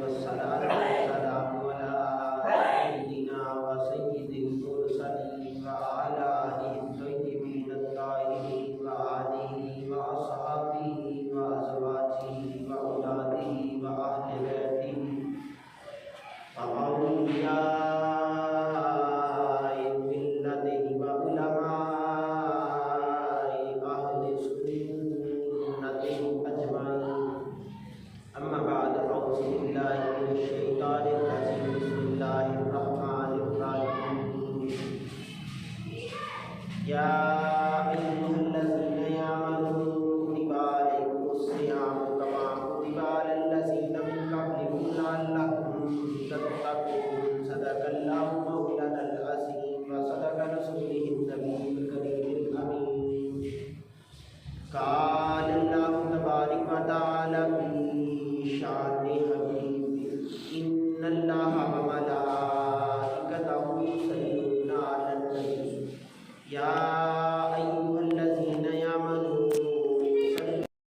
والصلاة والسلام على سيدنا وسيد المرسلين وعلى آله الطيبين الطاهرين وآله وأصحابه وأزواجه وأولاده وأهل بيته وأولياء ملته وعلماء أهل سنته أجمعين. أما بعد، أعوذ بالله من الشيطان الرجيم. بسم الله الرحمن الرحيم. يا أيها الذين آمنوا كتب عليكم الصيام كما كتب على الذين من قبلكم لعلكم تتقون. صدق الله مولانا العظيم وصدق رسوله النبي الكريم الأمين. قال الله تبارك وتعالى في شان حبيبه: إن الله وملائكته يصلون على النبي يا أيها الذين آمنوا صلوا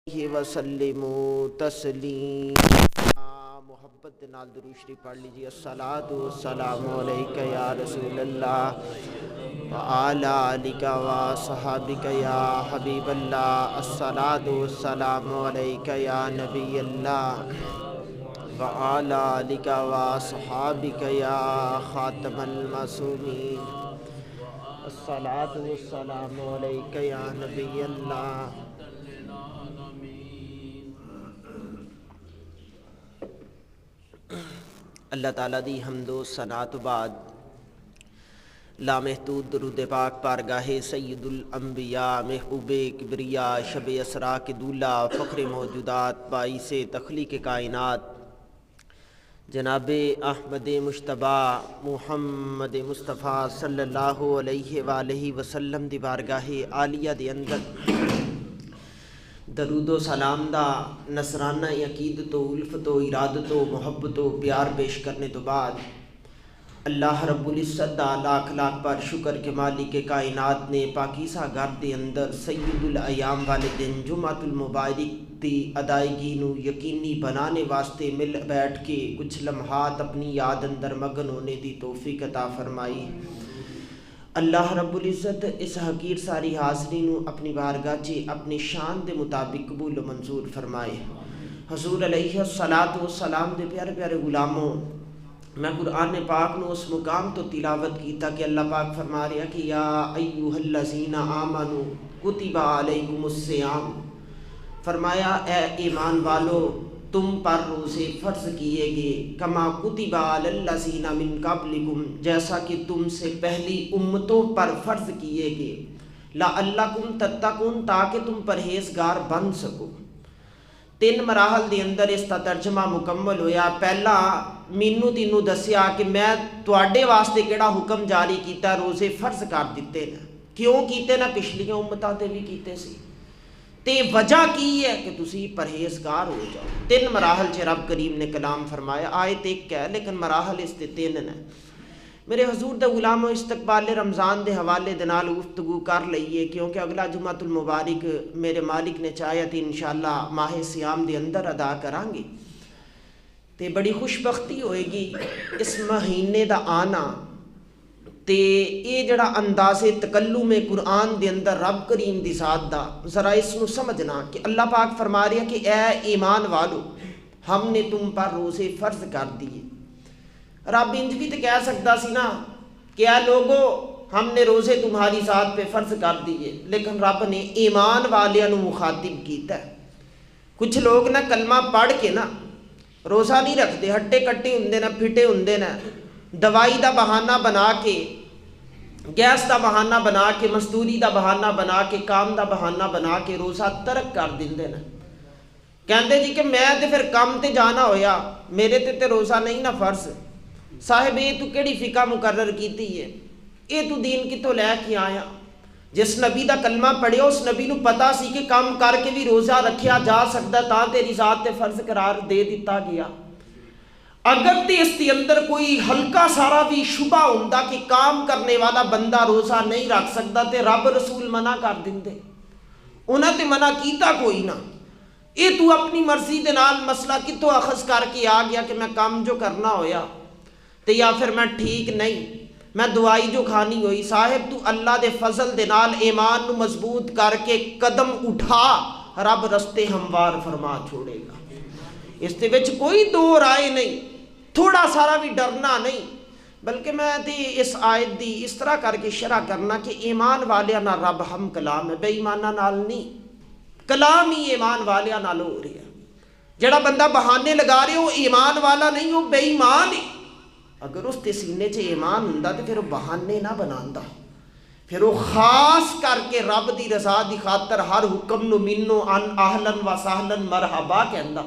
عليه وسلموا تسلیما. محبت نال درود شریف پڑھ لیجیے. الصلاۃ والسلام علیک یا رسول اللہ وعلی آلک وصحابک یا حبیب اللہ. الصلاۃ والسلام علیک یا نبی اللہ وعلی آلک وصحابک یا خاتم المعصومین. الصلاۃ والسلام علیک یا نبی اللہ. اللہ تعالیٰ دی حمد و ثنا تو بعد لامحدود درود پاک پارگاہ سید الانبیاء محبوب کبریا شب اسرا کے دولہ فخر موجودات باعث تخلیق کائنات جناب احمد مجتبیٰ محمد مصطفیٰ صلی اللہ علیہ وآلہ وسلم دی بارگاہ عالیہ دے اندر درود و سلام دا نصرانہ عقیدت و الفت و ارادت و محبت و پیار پیش کرنے تو بعد اللہ رب العزت دا لاکھ لاکھ پر شکر کے مالک کائنات نے پاکیزہ گھر دے اندر سید الایام والے دن جمعۃ المبارک دی ادائیگی نو یقینی بنانے واسطے مل بیٹھ کے کچھ لمحات اپنی یاد اندر مگن ہونے دی توفیق عطا فرمائی. اللہ رب العزت اس حقیر ساری حاضری نو اپنی بارگاہ چے اپنی شان دے مطابق قبول و منظور فرمائے. حضور علیہ الصلاۃ والسلام دے پیارے پیارے غلاموں، میں قرآن پاک نو اس مقام تو تلاوت کیتا کہ اللہ پاک فرما رہا کہ یا ایھا الذین آمنوا کتب علیکم الصیام. فرمایا اے ایمان والو تم پر روزے فرض کیے گئے کما کتب علی الذین من قبلکم جیسا کہ تم سے پہلی امتوں پر فرض کیے گئے لعلکم تتقون تاکہ تم پرہیزگار بن سکو. 3 مراحل دے اندر اس کا ترجمہ مکمل ہویا. پہلا مینوں تینوں دسیا کہ میں تواڈے واسطے کیڑا حکم جاری کیتا، روزے فرض کر دیتے نے. کیوں کیتے نا؟ پچھلیاں امتاں تے بھی کیتے سی تے وجہ کی ہے کہ تسی پرہیزگار ہو جاؤ. 3 مراحل چ رب کریم نے کلام فرمایا. آیت ایک ہے لیکن مراحل اس تے 3 نے. میرے حضور دے غلاموں، استقبال رمضان دے حوالے دے نال گفتگو کر لئیے کیونکہ اگلا جمعۃ المبارک میرے مالک نے چاہیا تے انشاءاللہ ماہ سیام دے اندر ادا کران گے تے بڑی خوش بختی ہوئے گی اس مہینے دا آنا تے یہ جڑا انداز تکلم قرآن دے اندر رب کریم دی ذات دا ذرا اس نو سمجھنا کہ اللہ پاک فرما رہا کہ اے ایمان والو ہم نے تم پر روزے فرض کر دیے. رب انج بھی تو کہہ سکتا سی نا کہ اے لوگو ہم نے روزے تمہاری ذات پہ فرض کر دیے، لیکن رب نے ایمان والیاں نو مخاطب کیتا ہے. کچھ لوگ نا کلمہ پڑھ کے نا روزہ نہیں رکھتے، ہٹے کٹے ہوندے نا، پھٹے ہوندے نا، دوائی دا بہانہ بنا کے، گیس دا بہانہ بنا کے، مزدوری دا بہانہ بنا کے، کام دا بہانہ بنا کے روزہ ترک کر دیندے نا. کہندے جی کہ میں تے پھر کام تے جانا ہویا، میرے تے روزہ نہیں نا فرض. صاحب یہ تو کیڑی فقہ مقرر کیتی ہے؟ یہ تو دین کتوں لے کے آیا؟ جس نبی دا کلمہ پڑھیا اس نبی نو پتا سی کہ کام کر کے بھی روزہ رکھیا جا سکتا تا تیری ذات تے فرض قرار دے دیتا گیا. اگر تے اس کے اندر کوئی ہلکا سارا بھی شبہ ہوندا کہ کام کرنے والا بندہ روزہ نہیں رکھ سکتا تے رب رسول منع کر دیندے. انہاں تے منع کیتا کوئی نہ. یہ تو اپنی مرضی دے نال مسئلہ کتوں اخذ کر کے آ گیا کہ میں کام جو کرنا ہویا تے یا پھر میں ٹھیک نہیں، میں دوائی جو کھانی ہوئی۔ صاحب تو اللہ دے فضل دے نال ایمان نو مضبوط کر کے قدم اٹھا، رب رستے ہموار فرما چھوڑے گا۔ اس دے وچ کوئی دو رائے نہیں، تھوڑا سارا بھی ڈرنا نہیں، بلکہ میں تے اس آیت دی اس طرح کر کے شرح کرنا کہ ایمان والیاں نال رب ہم کلام ہے، بے ایماناں نال نہیں۔ کلام ہی ایمان والیاں نال ہو رہا ہے۔ جڑا بندہ بہانے لگا رہے وہ ایمان والا نہیں، وہ بے ایمان ہے۔ اگر اس کے سینے چ ایمان ہوندا تو پھر وہ بہانے نہ بناندا، پھر وہ خاص کر کے رب دی رضا دی خاطر ہر حکم نو منو ان اہلن و سہلن مرحبا کہندا،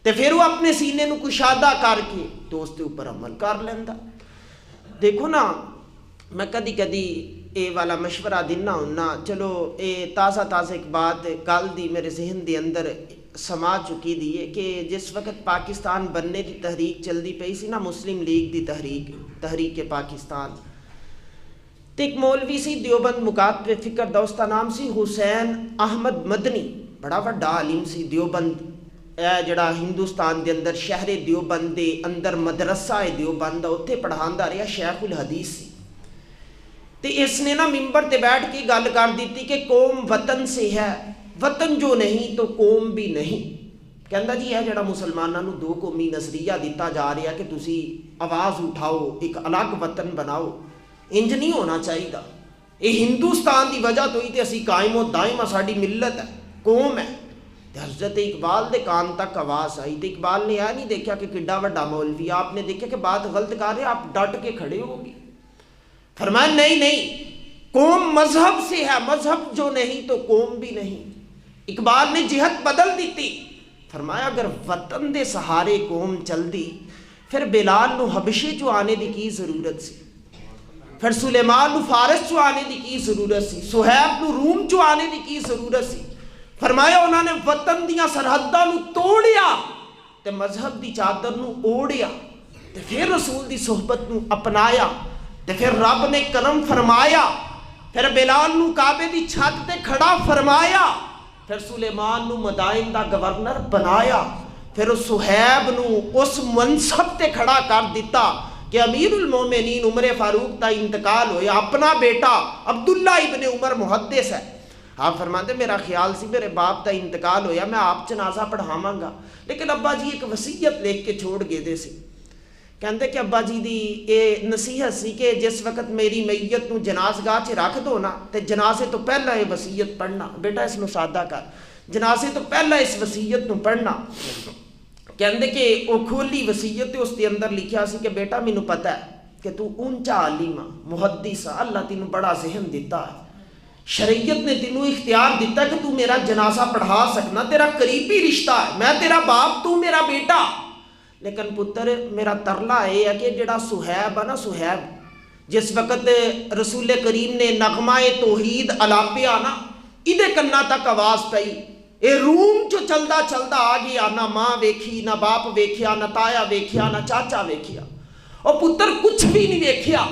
تے پھر وہ اپنے سینے نو کشادہ کر کے تو اس کے اوپر عمل کر لیندا۔ دیکھو نا، میں کدی کدی اے والا مشورہ دینا ہونا، چلو اے تازہ ایک بات کل دی میرے ذہن دے اندر سما چکی دی ہے کہ جس وقت پاکستان بننے کی تحریک چلدی پئی سی نا، مسلم لیگ دی تحریک پاکستان، تو ایک مولوی سی دیوبند مکاتب فکر دوستہ نام سی حسین احمد مدنی، بڑا بڑا عالم سی دیوبند، جڑا ہندوستان دے اندر شہر دیوبند دے اندر مدرسہ دیوبند اوتھے پڑھاندا رہا، شیخ الحدیث سی۔ تے اس نے نا ممبر تے بیٹھ کے گل کر دیتی کہ قوم وطن سے ہے، وطن جو نہیں تو قوم بھی نہیں۔ کہندا جی ہے جڑا مسلمانوں نو دو قومی نظریہ دیتا جا رہا کہ تسی آواز اٹھاؤ، ایک الگ وطن بناؤ، انج نہیں ہونا چاہیے۔ یہ ہندوستان دی وجہ تو ہی تے اسی قائم و دائم ساڈی ملت ہے، قوم ہے۔ حضرت اقبال دے کان تک آواز آئی، تو اقبال نے یہ نہیں دیکھا کہ کڈا وڈا مولوی، آپ نے دیکھا کہ بات غلط کر رہے، آپ ڈٹ کے کھڑے ہو گے۔ فرمایا نہیں، قوم مذہب سے ہے، مذہب جو نہیں تو قوم بھی نہیں۔ اقبال نے جہت بدل دیتی، فرمایا اگر وطن دے سہارے قوم چل دی، پھر بلال نو حبشے چو آنے دی کی ضرورت سی، پھر سلیمان نو فارس چو آنے دی کی ضرورت سی، سہیب نو روم چو آنے دی کی ضرورت سی۔ فرمایا انہوں نے وطن دیاں سرحداں نو توڑیا تے مذہب دی چادر نو اوڑیا، تے پھر رسول دی صحبت نو اپنایا، تے پھر رب نے کرم فرمایا، پھر بلال نو کعبے دی چھت تے کھڑا فرمایا، پھر سلیمان نو مدائن دا گورنر بنایا، پھر سہیب نو اس منصب تے کھڑا کر دیتا کہ امیر المومنین عمر فاروق دا انتقال ہویا، اپنا بیٹا عبداللہ ابن عمر محدث ہے، آپ فرماتے میرا خیال سی میرے باپ دا انتقال ہویا میں آپ جنازہ پڑھاواں گا، لیکن ابا جی ایک وصیت لکھ کے چھوڑ گئے دے سی۔ کہندے کہ ابا جی دی اے نصیحت سی کہ جس وقت میری میت نو جنازگاہ چ رکھ دو نا تے جنازے تو پہلا یہ وصیت پڑھنا، بیٹا اس نو سادہ کر، جنازے تو پہلا اس وصیت نو پڑھنا۔ کہندے کہ وہ کھولی وصیت اس دے اندر لکھیا سی کہ بیٹا مینوں پتہ ہے کہ تو اونچا عالم محدث، اللہ تینوں بڑا ذہن دیتا ہے، شریعت نے تینوں اختیار دیتا ہے کہ تو میرا جنازہ پڑھا سکنا، تیرا قریبی رشتہ ہے، میں تیرا باپ تو میرا بیٹا، لیکن پتر میرا ترلا یہ ہے کہ جڑا سہیب ہے نا، سہیب جس وقت رسول کریم نے نغمہ توحید الاپیا نا، ادھے کنا تک آواز پئی، اے روم جو چلدا چلدا آ گیا، نہ ماں ویکھی، نہ باپ ویکھیا، نہ تایا ویکھیا، نہ چاچا ویکھیا، اور پتر کچھ بھی نہیں ویکھیا،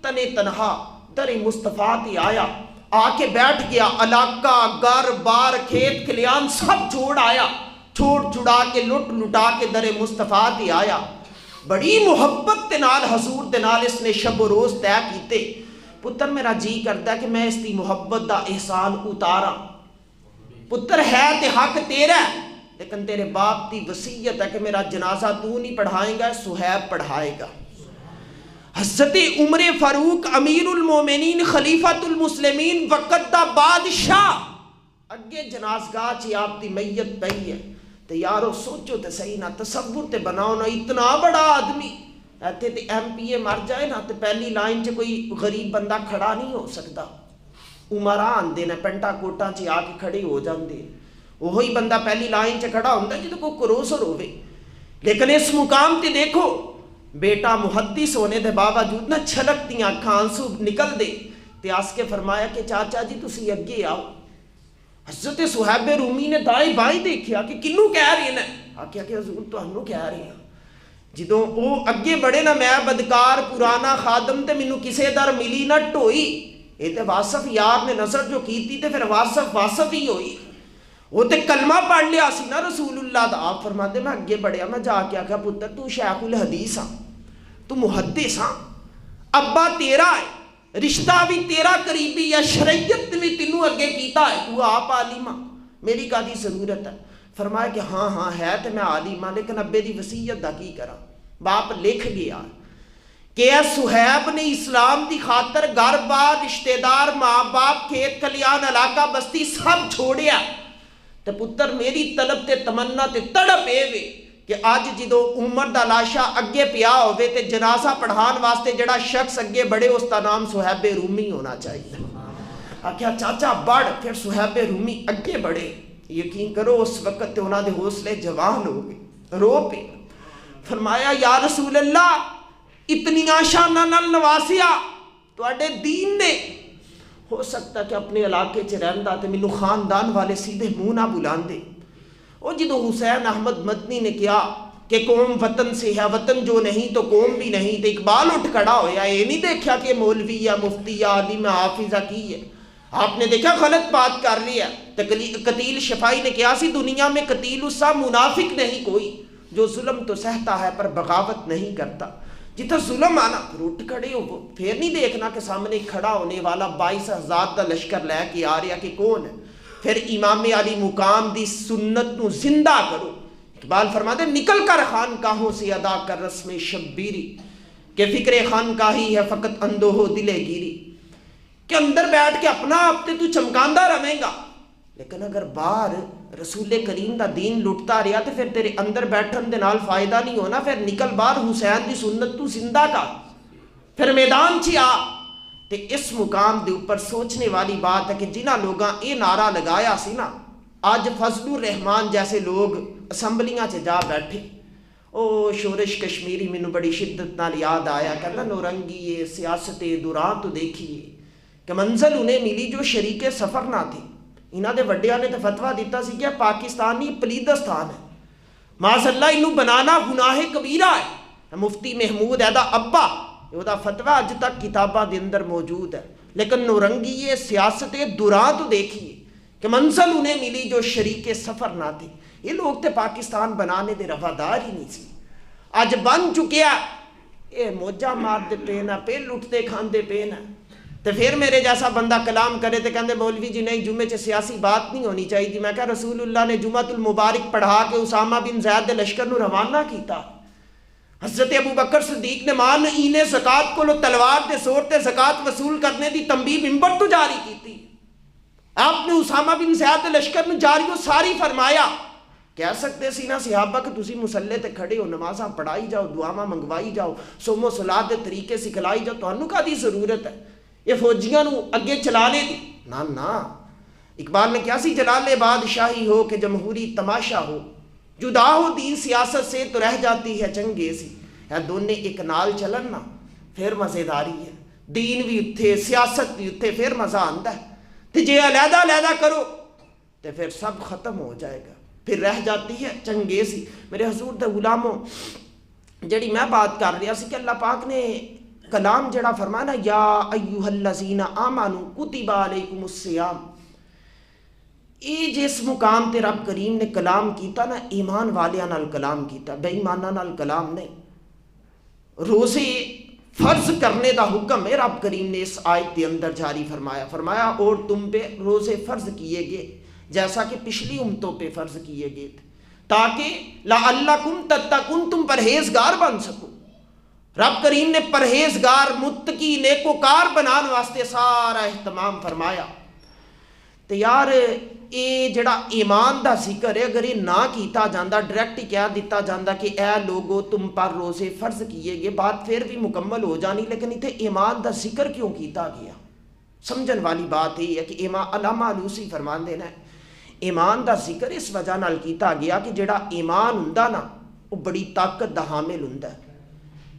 تنے تنہا در مصطفیٰ تے آیا، آ کے بیٹھ گیا، علاقہ گھر بار کھیت کھلیان سب چھوڑ آیا، چھوڑ چھڑا کے لٹ لٹا کے در مصطفیٰ تے آیا، بڑی محبت دے نال حضور دے نال اس نے شب و روز طے کیتے۔ پتر میرا جی کرتا ہے کہ میں اس دی محبت دا احسان اتارا، پتر ہے تے حق تیرا ہے، لیکن تیرے باپ دی وصیت ہے کہ میرا جنازہ تو نہیں پڑھائیں گا، سہیب پڑھائے گا۔ حضرت عمر فاروق امیر المومنین خلیفۃ المسلمین وقت دا بادشاہ اگے جنازگاہ چی آپ دی میت پئی ہے، تو یارو سوچو تے صحیح نہ، تصور تے بناؤ نا، اتنا بڑا آدمی ایتھے تے ایم پی اے مر جائے نا تے پہلی لائن چ کوئی غریب بندہ کھڑا نہیں ہو سکتا، عمرہ آندے نے پینٹا کوٹاں چ آ کے کھڑے ہو جاندے، وہی بندہ پہلی لائن چ کھڑا ہوندا جدوں کوئی کروسر ہوے، لیکن اس مقام تے دیکھو بیٹا محدث ہونے دے باوجود نہ چھلکتیاں اکھاں آنسو نکل دے تے آس کے فرمایا کہ چاچا جی تسی اگے آؤ۔ حضرت صہیب رومی نے دائیں بائیں دیکھیا کہ کنوں کہہ رہے ہیں، آکھیا کہ حضور تانوں کہہ رہے ہیں۔ جدوں او اگے بڑے نہ میں بدکار پرانا خادم تے مینوں کسے در ملی نہ ٹوئی، اے تے واصف یار نے نظر جو کیتی تے پھر واصف ہی ہوئی۔ وہ تو کلمہ پڑھ لیا سی نا رسول اللہ دا. آپ فرماتے میں اگے بڑھیا, میں جا کے آخیا پتر تو شیخ الحدیث ہاں, تو محدث ہاں, ابا تیرا ہے, رشتہ بھی تیرا قریبی ہے, شریعت بھی تینوں اگے کیتا ہے, تو آپ عالم ہاں, میری کادی ضرورت ہے. فرمایا کہ ہاں ہاں ہے تو میں عالم ہاں, لیکن ابے دی وصیت دا کی کرا. باپ لکھ گیا کہ اے صہیب نے اسلام دی خاطر گھر بار, رشتہ دار, ماں باپ, کھیت کھلیان, علاقہ بستی سب چھوڑیا. تے پتر میری طلب تے تمنا تے تڑپ اے وے کہ اج جدو عمر دا لاشا اگے پیا ہوئے تے جنازہ پڑھان واسطے جڑا شخص اگے بڑھے اس دا نام صہیب رومی ہونا چاہیے. آکھیا چاچا بڑھ. پھر صہیب رومی اگے بڑھے. یقین کرو اس وقت تے انہاں دے حوصلے جوان ہو گئے, رو پے. فرمایا یا رسول اللہ اتنی شاناں نال نواسیا تواڈے دین نے, ہو سکتا کہ اپنے علاقے چ رہندا تے مینوں خاندان والے سیدھے منہ نہ بلاندے. وہ جدو حسین احمد مدنی نے کیا کہ قوم وطن سے ہے, وطن جو نہیں تو قوم بھی نہیں, تو اقبال اٹھ کھڑا ہویا. یہ نہیں دیکھا کہ مولوی یا مفتی یا عالم حافظہ کی ہے, آپ نے دیکھا غلط بات کر رہی ہے. قتیل شفائی نے کیا سی دنیا میں قتیل اسا منافق نہیں کوئی جو ظلم تو سہتا ہے پر بغاوت نہیں کرتا. جتنا ظلم آنا پھر اٹھ کھڑے ہو, پھر نہیں دیکھنا کہ سامنے کھڑا ہونے والا 22,000 کا لشکر لے کے آ رہا کہ کون ہے. پھر امام علی مقام دی سنت نو زندہ کرو. اقبال فرماتے نکل کر خانقاہوں سے ادا کر رسم شبیری کہ فکر خانقاہی ہے فقط اندوہ دل گیری. کہ اندر بیٹھ کے اپنا آپ تے تو چمکاندہ رہیں گا, لیکن اگر باہر رسول کریم دا دین لٹتا رہا تو پھر تیرے اندر بیٹھن دے نال فائدہ نہیں ہونا. پھر نکل باہر حسین دی سنت تو زندہ کا, پھر میدان چی آ. تے اس مقام دے اوپر سوچنے والی بات ہے کہ جنہ لوگاں اے نعرہ لگایا سی نا, آج فضل الرحمان جیسے لوگ اسمبلیاں چ جا بیٹھے. او شورش کشمیری مینوں بڑی شدت نال یاد آیا, کہنا نورنگی سیاست دوران تو دیکھیے کہ منزل انہیں ملی جو شریک سفر نہ تھے. انہاں دے وڈیاں نے تو فتویٰ دیتا سی کہ پاکستانی پلیدستان ہے, معاذ اللہ انہوں بنانا گناہ کبیرہ ہے. مفتی محمود ایدہ ابا یہ دا فتویٰ اج تک کتاباں دے اندر موجود ہے. لیکن نورنگی سیاست دوران تو دیکھیے کہ منزل انہیں ملی جو شریک سفر نہ تھے. یہ لوگ تے پاکستان بنانے دے روادار ہی نہیں سی, اج بن چکیا یہ موجہ مار دے پینا پہ لٹتے کھاندے پینا. تو پھر میرے جیسا بندہ کلام کرے تو کہندے مولوی جی نہیں جمعے چ سیاسی بات نہیں ہونی چاہیے. میں کہا رسول اللہ نے جمعۃ المبارک پڑھا کے اسامہ بن زید دے لشکر نو روانہ کیتا. حضرت ابو بکر صدیق نے مان اینے زکات کو لو تلوار دے زور تے زکات وصول کرنے دی تنبیہ ممبر تو جاری کیتی. آپ نے اسامہ بن زید دے لشکر نو جاری و ساری فرمایا. کہہ سکتے سی نا صحابہ کہ تسی مسلح تے کھڑے ہو, نمازاں پڑھائی جاؤ, دعاواں منگوائی جاؤ, سوم و صلات دے طریقے سکھلائی جاؤ, تانوں کادی ضرورت ہے یہ فوجیاں نو اگے چلانے دی. نا اقبال نے کیا سی جلال بادشاہی ہو کہ جمہوری تماشا ہو, جدا ہو دین سیاست سے تو رہ جاتی ہے چنگیزی. ہے دونوں ایک نال چلن نا پھر مزیداری ہے. دین بھی اتھے سیاست بھی اتھے پھر مزہ آندا ہے. تو جے علیحدہ علیحدہ کرو تو پھر سب ختم ہو جائے گا, پھر رہ جاتی ہے چنگیزی. میرے حضور دے غلاموں جڑی میں بات کر رہا سی کہ اللہ پاک نے کلام جڑا فرمانا یا ایھا الذین آمنوا کتب علیکم الصیام, یہ جس مقام تے رب کریم نے کلام کیتا نا ایمان والیاں نال کلام کیتا, بے ایماناں نال کلام نہیں. روزے فرض کرنے دا حکم ہے رب کریم نے اس آیت کے اندر جاری فرمایا اور تم پہ روزے فرض کیے گئے جیسا کہ پچھلی امتوں پہ فرض کیے گئے تھے تاکہ لعلکم تتقون تم پرہیزگار بن سکو. رب کریم نے پرہیزگار متقی نیکوکار بنان واسطے سارا اہتمام فرمایا. تو یار یہ جڑا ایمان دا ذکر ہے اگر یہ نہ کیتا جاندہ ڈائریکٹ کہہ دیتا جاندہ کہ اے لوگو تم پر روزے فرض کیے گئے بات پھر بھی مکمل ہو جانی, لیکن اتنے ایمان دا ذکر کیوں کیتا گیا. سمجھن والی بات یہ ہے کہ علامہ علوسی فرمان دینا ہے ایمان دا ذکر اس وجہ نال کیتا گیا کہ جڑا ایمان ہوندا نا وہ بڑی طاقت دا حامل ہوندا ہے.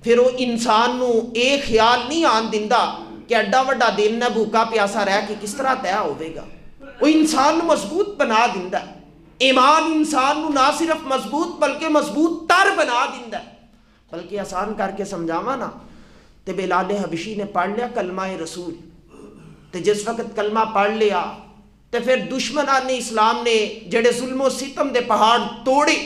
پھر وہ انسان نو ایک خیال نہیں آن دیندا کہ ایڈا وڈا دن ہے بھوکا پیاسا رہ کے کس طرح طے ہوے گا. وہ انسان نو مضبوط بنا دیندا ہے. ایمان انسان نو نہ صرف مضبوط بلکہ مضبوط تر بنا دیندا ہے. بلکہ آسان کر کے سمجھاواں نا تے بلال حبشی نے پڑھ لیا کلمہ رسول, تے جس وقت کلمہ پڑھ لیا تو پھر دشمنان اسلام نے جڑے ظلم و ستم دے پہاڑ توڑے،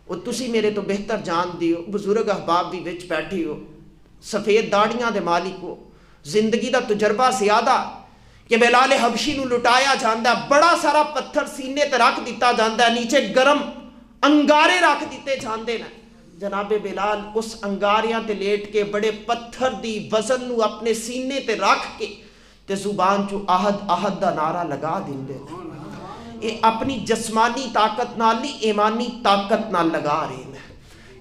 وہ تسی میرے تو بہتر جان دیو، بزرگ احباب بھی وچ بیٹھے ہو، سفید داڑیاں دے مالک ہو، زندگی دا تجربہ زیادہ کہ بلال حبشی نو لٹایا جاندا ہے، بڑا سارا پتھر سینے تے رکھ دیتا جاندا ہے، نیچے گرم انگارے رکھ دیتے جاندے نے، جناب بلال اس انگاریاں تے لیٹ کے بڑے پتھر دی وزن نو اپنے سینے تے رکھ کے تے زبان چو احد احد دا نعرہ لگا دیندے نے۔ یہ اپنی جسمانی طاقت نال نہیں، ایمانی طاقت نال لگا رہے ہیں۔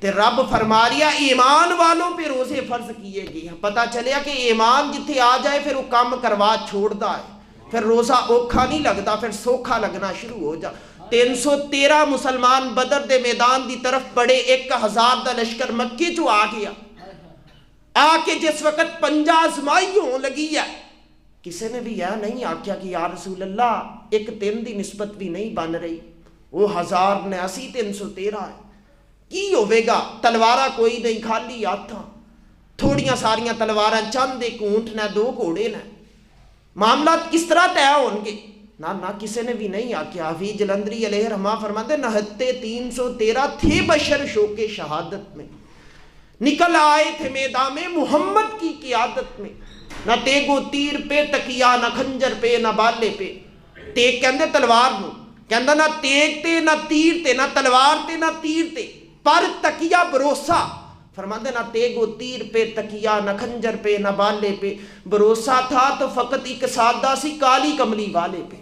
تے رب فرما رہا ایمان والوں پہ روزے فرض کیے گئے ہیں۔ پتہ چلیا کہ ایمان جتھے آ جائے پھر وہ کام کروا چھوڑتا ہے، پھر روزہ اوکھا نہیں لگتا، پھر سوکھا لگنا شروع ہو جا۔ 313 مسلمان بدر دے میدان دی طرف بڑے، 1000 دا لشکر مکی چو آ گیا، آ کے جس وقت پنجا آزمائی ہوں لگی ہے، کسی نے بھی یہ نہیں آکھیا کہ یا رسول اللہ ایک 3 دی نسبت بھی نہیں بن رہی، وہ 1089 313 ہے، کی ہوئے گا؟ تلوارہ کوئی نہیں، خالی ہاتھاں، تھوڑیاں ساریاں تلواراں، چند ایک اونٹ نے، 2 گھوڑے نے، معاملات کس طرح طے ہون گے؟ نہ کسی نے بھی نہیں آکھیا۔ حفیظ جلندری علیہ رحمہ فرماتے نہتے 313 تھے بشر شوق شہادت میں، نکل آئے تھے میدان میں محمد کی قیادت میں، نہ تیگو تیر پہ تکیا، نہ خنجر پہ، نہ بالے پہ۔ تیگ کہندے تلوار نو، کہندا نہ تیگ تے نہ تیر تے، نہ تلوار تے نہ تیر تے، پر تکیا بھروسہ۔ فرماتے نہ تیگو تیر پہ تکیا، نہ خنجر پہ، نہ بالے پہ، بھروسہ تھا تو فقط ایک سادہ سی کالی کملی والے پہ۔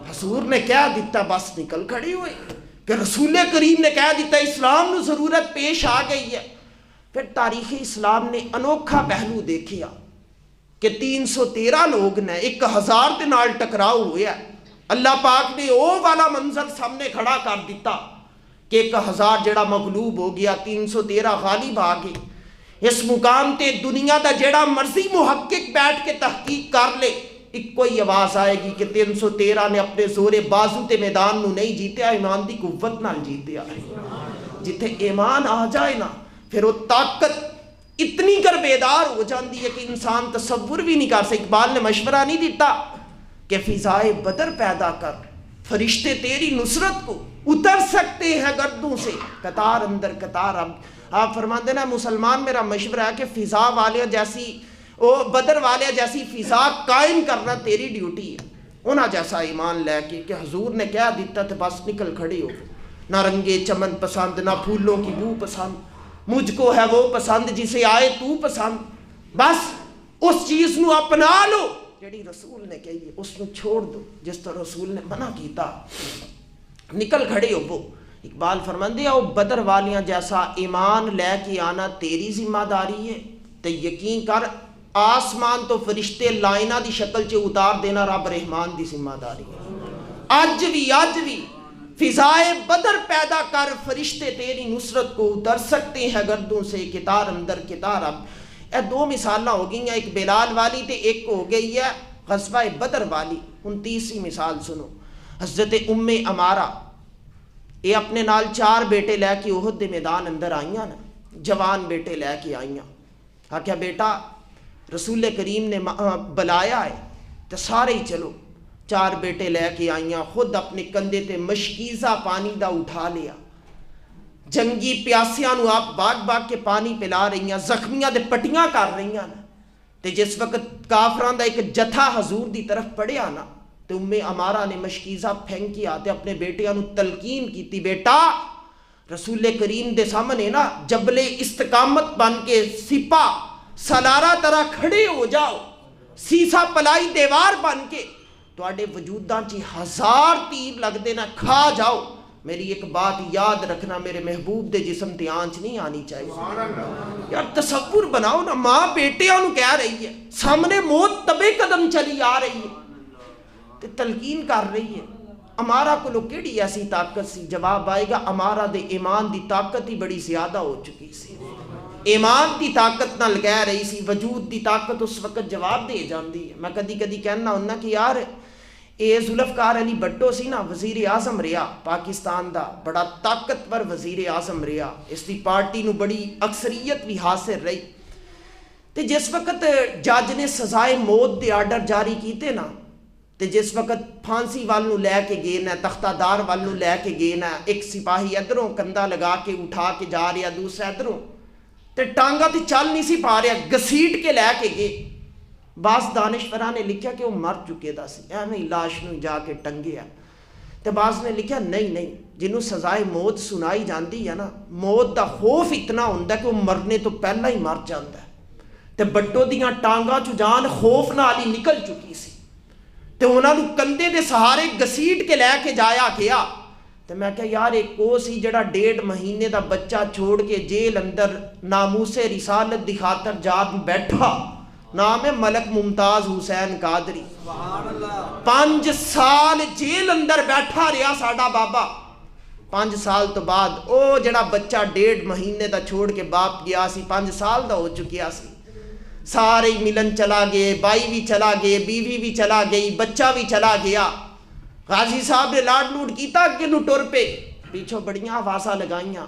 حضور نے کہہ دیتا بس نکل کھڑی ہوئے، پھر رسول کریم نے کہہ دیتا اسلام نو ضرورت پیش آ گئی ہے۔ پھر تاریخ اسلام نے انوکھا پہلو دیکھیا کہ 313 لوگ نے 1000 دے نال ٹکراؤ ہویا، اللہ پاک نے او والا منظر سامنے کھڑا کر دیتا کہ 1000 جڑا مغلوب ہو گیا، 313 غالب آ گئے۔ اس مقام تے دنیا دا جڑا مرضی محقق بیٹھ کے تحقیق کر لے، ایک کوئی آواز آئے گی کہ 313 نے اپنے زور بازو تے میدان نو نہیں جیتیا، ایمان دی قوت نال جیتیا ہے۔ جتھے ایمان آ جائے نا پھر وہ طاقت اتنی کر بیدار ہو جاندی ہے کہ انسان تصور بھی نہیں کر سکتا۔ اقبال نے مشورہ نہیں دیتا کہ فضائے بدر پیدا کر، فرشتے تیری نصرت کو اتر سکتے ہیں گردوں سے، قطار اندر قطار۔ اب آپ فرماتے ہیں مسلمان میرا مشورہ ہے کہ فضا والے جیسی، بدر والے جیسی فضا قائم کرنا تیری ڈیوٹی ہے۔ انہاں جیسا ایمان لے کے کہ حضور نے کہہ دیتا تو بس نکل کھڑے ہو، نہ رنگے چمن پسند، نہ پھولوں کی بو پسند، مجھ کو ہے وہ پسند جسے آئے تو پسند، بس اس چیز نو اپنا لو جڑی رسول نے کہی ہے، اس نو چھوڑ دو جس طرح رسول نے منع کیتا، نکل کھڑے ہو۔ وہ اقبال فرماندے او بدر والیاں جیسا ایمان لے کے آنا تیری ذمہ داری ہے، تے یقین کر آسمان تو فرشتے لائنہ دی شکل چ اتار دینا رب رحمان دی ذمہ داری ہے۔ اج بھی فضائے بدر پیدا کر، فرشتے تیری نصرت کو اتر سکتے ہیں گردوں سے، کتار اندر کتار۔ اب اے 2 مثالیں ہو گئی ہیں، ایک بلال والی تے ایک ہو گئی ہے غزوہ بدر والی۔ 29ویں مثال سنو، حضرت ام امارہ یہ اپنے نال 4 بیٹے لے کے احد دے میدان اندر آئیاں نا، جوان بیٹے لے کے آئیاں، کہا بیٹا رسول کریم نے بلایا ہے تو سارے ہی چلو۔ 4 بیٹے لے کے آئیاں، خود اپنے کندھے تے مشکیزہ پانی دا اٹھا لیا، جنگی پیاسیاں نو آپ باغ باغ کے پانی پلا رہی ہیں، زخمیاں دے پٹیاں کر رہی ہیں نا۔ تے جس وقت کافران دا ایک جتھا حضور دی طرف پڑیا نا، تے ام امارہ نے مشکیزہ پھینکی آتے اپنے بیٹیاں نو تلقین کیتی، بیٹا رسول کریم دے سامنے نا جبل استقامت بن کے سپا سلارہ طرح کھڑے ہو جاؤ، سیسا پلائی دیوار بن کے تواڈے وجوداں چی 1000 تیر لگ دینا، کھا جاؤ۔ میری ایک بات یاد رکھنا، میرے محبوب دے جسم تے آنچ نہیں آنی چاہیے۔ یار تصور بناؤ نا، ماں بیٹیاں نو کہہ رہی ہے، سامنے موت تبے قدم چلی آ رہی ہے تے تلقین کر رہی ہے۔ امارہ کو لو کیڑی ایسی طاقت سی؟ جواب آئے گا امارہ دے ایمان دی طاقت ہی بڑی زیادہ ہو چکی سی، ایمان دی طاقت نال کہہ رہی سی، وجود دی طاقت اس وقت جواب دے جاندی ہے۔ میں کدی کدی کہنا ہوں کہ یار اے ذوالفقار علی بھٹو سی نا، وزیر اعظم رہا پاکستان دا، بڑا طاقتور وزیر اعظم رہا، اس دی پارٹی نو بڑی اکثریت بھی حاصل رہی، تے جس وقت جج نے سزائے موت دے آرڈر جاری کیتے نا تے جس وقت پھانسی وال نو لے کے گئے نا، تختہ دار وال نو لے کے گئے نا، ایک سپاہی ادھروں کندھا لگا کے اٹھا کے جا رہا، دوسرا ادھروں، تے ٹانگا تے چل نہیں سی پا رہا، گسیٹ کے لے کے گئے۔ بعض دانشوراں نے لکھیا کہ وہ مر چکے دا سی، ایویں لاش نو جا کے ٹنگیا۔ تے بعض نے لکھیا نہیں، جنہوں سزائے موت سنائی جاندی ہے نا، موت دا خوف اتنا ہوندا ہے کہ وہ مرنے تو پہلا ہی مر جاندا ہے۔ تے بٹو دیاں ٹانگاں چو جان خوف نال ہی نکل چکی سی، تے انہاں نو کندھے دے سہارے گسیٹ کے لے کے جایا گیا۔ تے میں کہا یار ایک کو سی جڑا 1.5 مہینے دا بچہ چھوڑ کے جیل اندر ناموس رسالت دی خاطر جا بیٹھا، نام ہے ملک ممتاز حسین قادری، 5 سال جیل اندر بیٹھا رہا ساڈا بابا۔ 5 سال تو بعد او جڑا بچہ 1.5 مہینے دا چھوڑ کے باپ گیا سی، 5 سال دا ہو چکیا سی، سارے ملن چلا گئے، بائی بھی چلا گئے، بیوی بھی چلا گئی، بچہ بھی چلا گیا۔ غازی صاحب نے لاڈ لوڈ کیتا کہ نو ٹر پہ، پیچھو بڑیاں آوازاں لگائیاں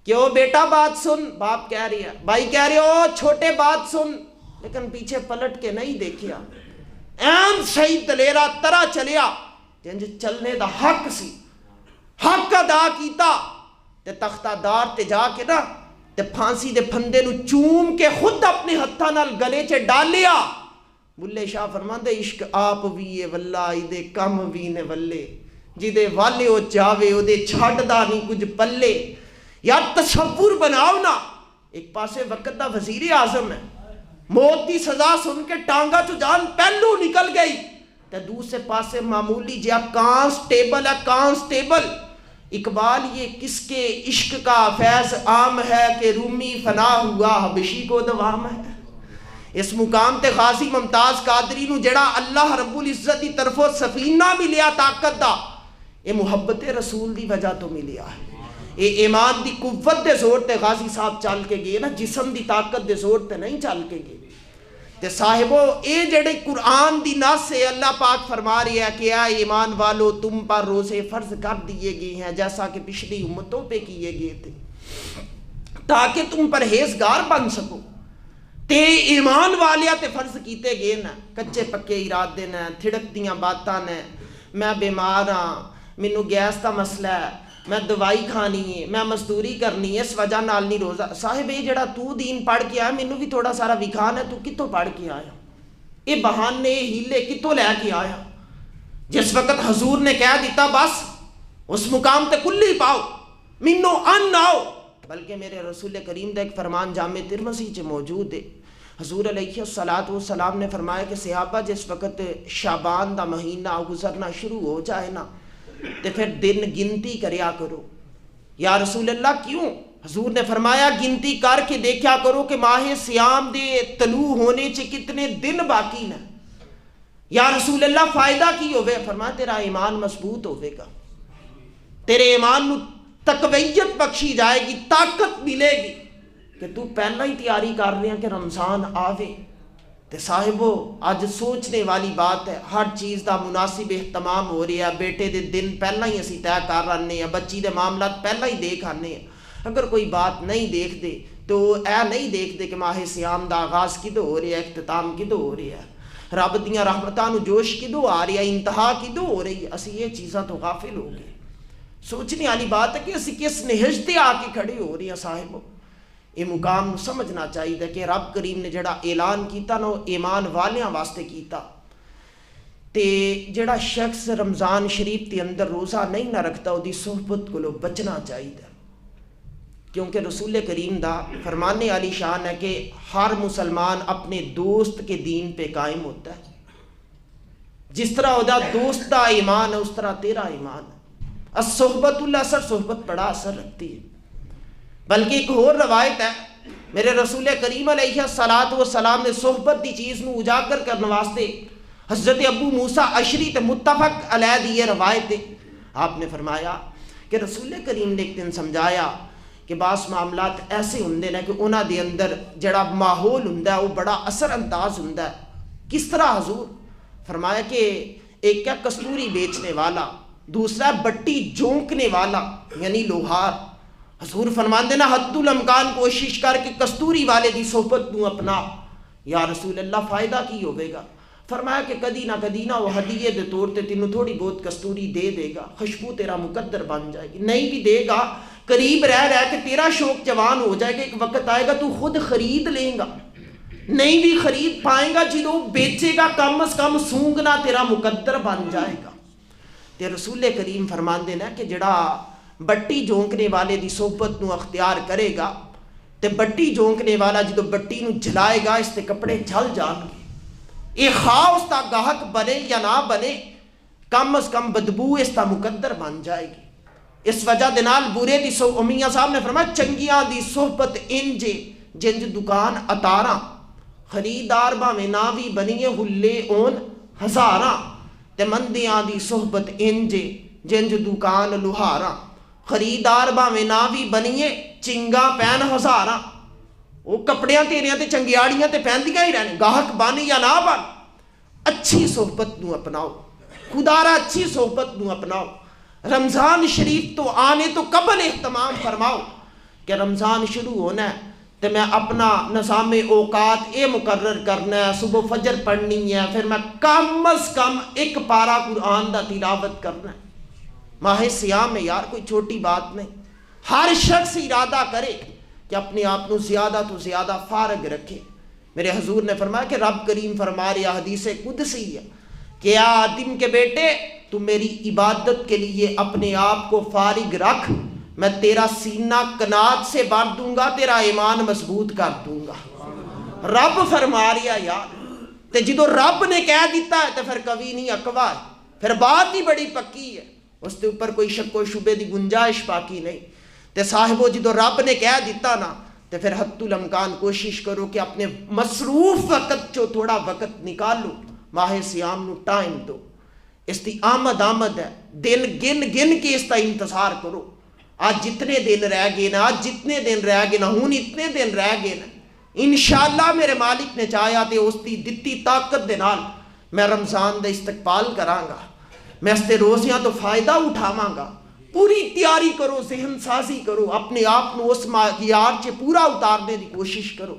کہ او بیٹا بات سن، باپ کہہ رہی ہے، بھائی کہہ رہے او چھوٹے بات سن، لیکن پیچھے پلٹ کے نہیں دیکھیا، این صحیح دلیرا طرح چلیا، جنج چلنے دا حق سی، حق ادا کیتا، تے تختہ دار تے جا کے نا تے پھانسی دے پھندے نو چوم کے خود اپنے ہتھاں نال گلے چ ڈالیا۔ بلے شاہ فرماندے عشق آپ وی واللہ دے کم وی نے ولے، جدے والے او جاوے او دے چھڈ دا نہیں کچھ پلے۔ یار تصور بناؤ نا، ایک پاسے وقت دا وزیر اعظم ہے، موت دی سزا سن کے ٹانگا چو جان پہلو نکل گئی، تے دوسرے پاسے معمولی جہاں کانسٹیبل ہے، کانسٹیبل۔ اقبال یہ کس کے عشق کا فیض عام ہے کہ رومی فنا ہوا حبشی کو دوام ہے۔ اس مقام تے غازی ممتاز قادری نو جڑا اللہ رب العزت دی طرفوں سفینہ ملیا طاقت دا، اے محبت رسول دی وجہ تو ملیا ہے، اے ایمان دی قوت دے زور تے غازی صاحب چل کے گئے نا، جسم دی طاقت دے زور تے نہیں چل کے گئے۔ تے صاحبو اے جڑے قرآن دی نص سے اللہ پاک فرما رہی ہے کہ اے ایمان والو تم پر روزے فرض کر دیے گئے ہیں جیسا کہ پچھلی امتوں پہ کیے گئے تھے، تاکہ تم پرہیزگار بن سکو۔ تے ایمان والیا تے فرض کیتے گئے نا، کچے پکے ارادے نے، تھڑک دیاں باتاں نے، میں بیمار ہاں، مینوں گیس دا مسئلہ ہے، میں دوائی کھانی ہے، میں مزدوری کرنی ہے، اس وجہ نال نہیں روزہ۔ صاحب یہ جڑا تو دین پڑھ کے آیا، مینوں بھی تھوڑا سارا وکھان ہے، تو کتوں پڑھ کے آیا؟ یہ بہانے ہیلے کتوں لے کے آیا؟ جس وقت حضور نے کہہ دیتا بس اس مقام تے کلی پاؤ، مینوں ان آؤ، بلکہ میرے رسول کریم دا ایک فرمان جامع ترمذی چ موجود ہے، حضور علیہ الصلوۃ والسلام نے فرمایا کہ صحابہ جس وقت شعبان دا مہینہ گزرنا شروع ہو جائے نا، تے پھر دن گنتی کریا کرو۔ یا رسول اللہ کیوں؟ حضور نے فرمایا گنتی کر کے دیکھا کرو کہ ماہ سیام دے طلوع ہونے چ کتنے دن باقی ہیں۔ یا رسول اللہ فائدہ کی ہوئے؟ فرمایا تیرا ایمان مضبوط ہوئے گا، تیرے ایمان نو تقویت بخشی جائے گی، طاقت ملے گی کہ تو پہلا ہی تیاری کر رہے ہیں کہ رمضان آوے۔ تے صاحبو آج سوچنے والی بات ہے، ہر چیز دا مناسب اہتمام ہو رہا ہے، بیٹے دے دن پہلا ہی اسی طے کر رہنے ہیں، بچی دے معاملات پہلا ہی دیکھ آنے ہیں۔ اگر کوئی بات نہیں دیکھ دے تو اے نہیں دیکھ دے کہ ماہ سیام دا آغاز کدو ہو رہا ہے، اختتام کدو ہو رہا ہے، رب دیاں رحمتاں نو جوش کدو آ رہی ہے، انتہا کدو ہو رہی ہے۔ اسی یہ چیزاں تو غافل ہو گئے۔ سوچنے والی بات ہے کہ اسی کس نہج تے آ کے کھڑے ہو رہی ہیں۔ صاحبو یہ مقام سمجھنا چاہیے کہ رب کریم نے جڑا اعلان کیتا نا ایمان والیاں واسطے کیتا، تے جڑا شخص رمضان شریف کے اندر روزہ نہیں نہ رکھتا وہ دی صحبت کو بچنا چاہیے، کیونکہ رسول کریم دا فرمانے والی شان ہے کہ ہر مسلمان اپنے دوست کے دین پہ قائم ہوتا ہے، جس طرح وہ دوست دا ایمان ہے اس طرح تیرا ایمان ہے۔ الصحبت الاثر، صحبت بڑا اثر رکھتی ہے۔ بلکہ ایک اور روایت ہے، میرے رسول کریم علیہ الصلوۃ والسلام نے صحبت دی چیز نو اجاگر کرنے واسطے حضرت ابو موسیٰ اشری تے متفق علیہ دی یہ روایت ہے، آپ نے فرمایا کہ رسول کریم نے ایک دن سمجھایا کہ بعض معاملات ایسے ہوندے نے کہ انہاں دے اندر جڑا ماحول ہوندا ہے وہ بڑا اثر انداز ہوندا ہے۔ کس طرح حضور؟ فرمایا کہ ایک ہے کستوری بیچنے والا، دوسرا بٹی جونکنے والا یعنی لوہار۔ حضور فرماندے نا حد الامکان کوشش کر کے کستوری والے دی صحبت نو اپنا۔ یا رسول اللہ فائدہ کی ہوئے گا؟ فرمایا کہ کدی نہ وہ ہدیے دے طور تے تینوں تھوڑی بہت کستوری دے دے گا، خوشبو تیرا مقدر بن جائے گی، نہیں بھی دے گا قریب رہ کے تیرا شوق جوان ہو جائے گا، ایک وقت آئے گا تو خود خرید لیں گا، نہیں بھی خرید پائیں گا جدوں بیچے گا کم از کم سونگنا تیرا مقدر بن جائے گا۔ تے رسول کریم فرماندے نے کہ جڑا بٹی جونکنے والے دی صحبت نو اختیار کرے گا تے بٹی جونکنے والا جدوں بٹی نو جلائے گا اس تے کپڑے جل جان گے، یہ خواہ اس تا گاہک بنے یا نہ بنے کم از کم بدبو اس تا مقدر بن جائے گی۔ اس وجہ دے نال برے دی میاں صاحب نے فرمایا چنگیاں دی صحبت انجے جنج دکان اتاراں، خریدار باویں نہ وی بنیے ہلے اون ہزاراں، تے مندیاں دی صحبت انجے جنج دکان لوہاراں، خریدار باویں نہ وی بنیے چنگا پین ہزاراں۔ وہ کپڑیاں تیریاں تے چنگیاڑیاں تے پہندیاں ہی رہنے، گاہک بن یا نہ بن، اچھی صحبت نو اپناؤ، خدارا اچھی صحبت نو اپناؤ۔ رمضان شریف تو آنے تو قبل اہتمام فرماؤ کہ رمضان شروع ہونا ہے تو میں اپنا نظام اوقات اے مقرر کرنا ہے، صبح فجر پڑھنی ہے، پھر میں کم از کم ایک پارہ قرآن دا تلاوت کرنا ہے۔ ماہ سیام میں یار کوئی چھوٹی بات نہیں، ہر شخص ارادہ کرے کہ اپنے آپ کو زیادہ تو زیادہ فارغ رکھے۔ میرے حضور نے فرمایا کہ رب کریم فرما رہا حدیث قدسی ہے کہ آدم کے بیٹے تو میری عبادت کے لیے اپنے آپ کو فارغ رکھ، میں تیرا سینہ کنات سے بھر دوں گا، تیرا ایمان مضبوط کر دوں گا۔ رب فرما رہا یار، تے جدو رب نے کہہ دیتا ہے تو پھر کبھی نہیں اکوا ہے، پھر بات ہی بڑی پکی ہے، اس کے اوپر کوئی شک و شبے دی گنجائش باقی نہیں۔ تے صاحبو جدو رب نے کہہ دیتا نا تے پھر حتی الامکان کوشش کرو کہ اپنے مصروف وقت چو تھوڑا وقت نکالو، ماہ سیام نو ٹائم دو، اس دی آمد ہے، دن گن گن کے اس کا انتظار کرو۔ آج جتنے دن رہ گئے نا، آج جتنے دن رہ گئے نا، ہون اتنے دن رہ گئے نا، انشاءاللہ میرے مالک نے چاہیا تے اس دی دتی طاقت دے نال میں رمضان دا استقبال کراں گا، میں اس تے روزیاں تو فائدہ اٹھاواں گا۔ پوری تیاری کرو، ذہن سازی کرو، اپنے آپ کو اس معیار چ پورا اتارنے دی کوشش کرو